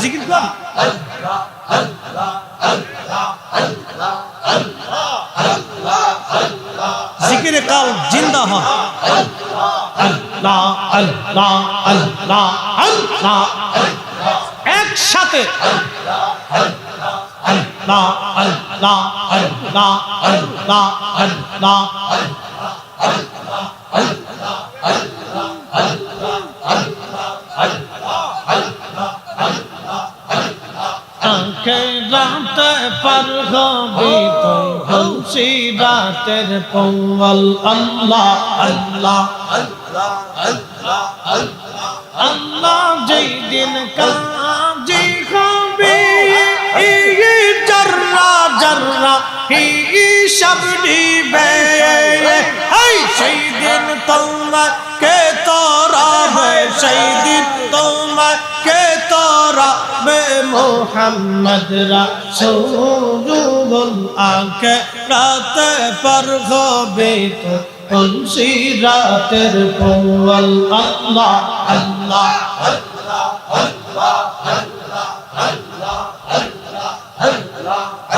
জিকির কর জিকিরে কাল জিন্দা হয় আল্লাহ আল্লাহ আল্লাহ আল্লাহ একসাথে আল্লাহ আল্লাহ আল্লাহ আল্লাহ আল্লাহ রাতে পার হবি তুই হলসি রাতের পঙ্গল আল্লাহ আল্লাহ আল্লাহ যেই দিন কাজী হবে জর্রা জর্রা হিসাব নিবে সেই দিন তোমাকে তোরাবে সেই দিন তোমাকে তোরাবে মোহাম্মদ রাসূলুল আকে রাতে পার হবে তো তুলসী রাতের পঙ্গল আল্লাহ আল্লাহ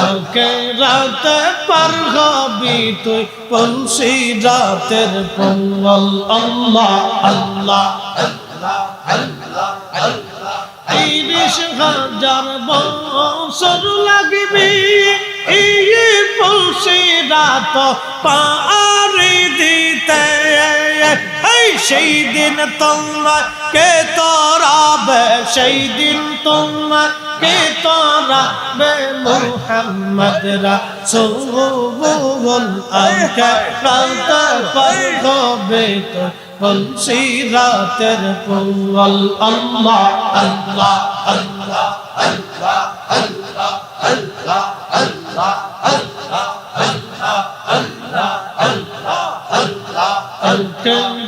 আকে রাতে পার হবি তুই তুলসী রাতের পঙ্গল আল্লাহ আল্লাহ 30,000 বছর লাগবে এই তুলসী রাত পারি দিতে সেই দিন তোমাকে তোরাবে সেই দিন তোমাকে তোরাবে মুহাম্মদ রাসূলুল আকে রাতে পার হবে তো তুলসী রাতের পঙ্গল আল্লাহ আল্লাহ আল্লাহ আল্লাহ আল্লাহ আল্লাহ আল্লাহ আল্লাহ আল্লাহ আল্লাহ আল্লাহ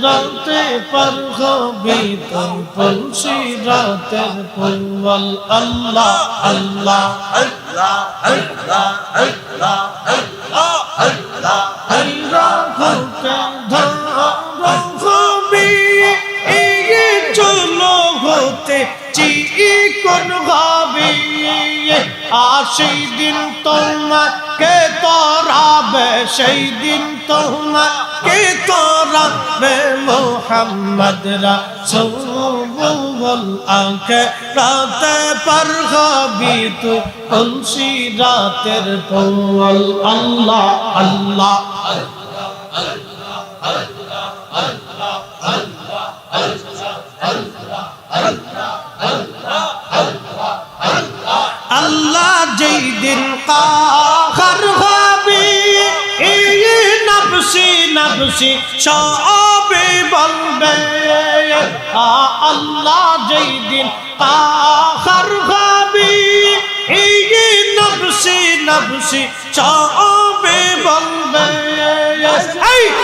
রাতে পার হবে তো তুলসী রাতের পঙ্গল আল্লাহ আল্লাহ আল্লাহ আল্লাহ আল্লাহ আল্লাহ আল্লাহ আল্লাহ হতে ধরবে এই চলো হতে চিকন হবে সেই দিন তোমাকে তোরাবে সেই দিন তোমাকে তোরাবে মুহাম্মদ রাসূলুল আকে রাতে পার হবি তুই তুলসী রাতের পঙ্গল আল্লাহ আল্লাহ আল্লাহ যেই দিন কাহার হবে নফসি নফসি সবে বলবে আল্লাহ যেই দিন কাহার হবে নফসি নফসি সবে বলবে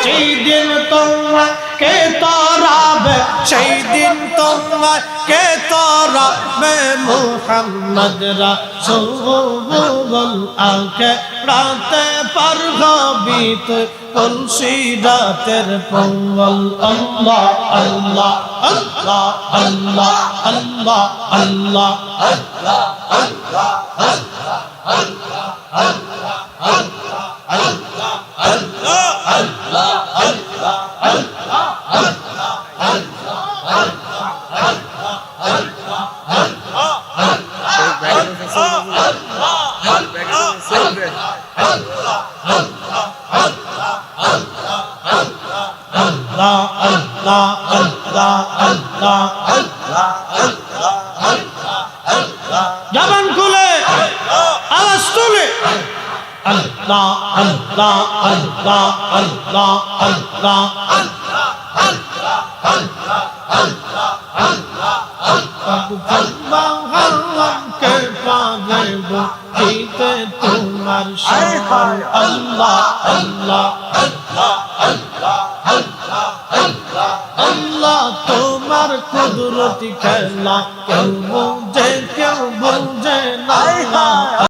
সেই দিন তোমাকে তোরাবে সেই দিন তোমাকে তোরাবে মুহাম্মদ রাসূলুল আকে রাতে পার হবি তুই তুলসী রাতের পঙ্গল আল্লাহ আল্লাহ আল্লাহ আল্লাহ আল্লাহ আল্লাহ আল্লাহ আল্লাহ আল্লাহ আল্লাহ আল্লাহ আল্লাহ আল্লাহ আল্লাহ আল্লাহ আল্লাহ আল্লাহ জবান খুলে আওয়াজ তুলে আল্লাহ আল্লাহ আল্লাহ আল্লাহ আল্লাহ কে পাবে বুঝিতে তোমার শান আল্লাহ আল্লাহ আল্লাহ আল্লাহ আল্লাহ আল্লাহ আল্লাহ তোমার কুদরতি খেলা কেউ বোঝে না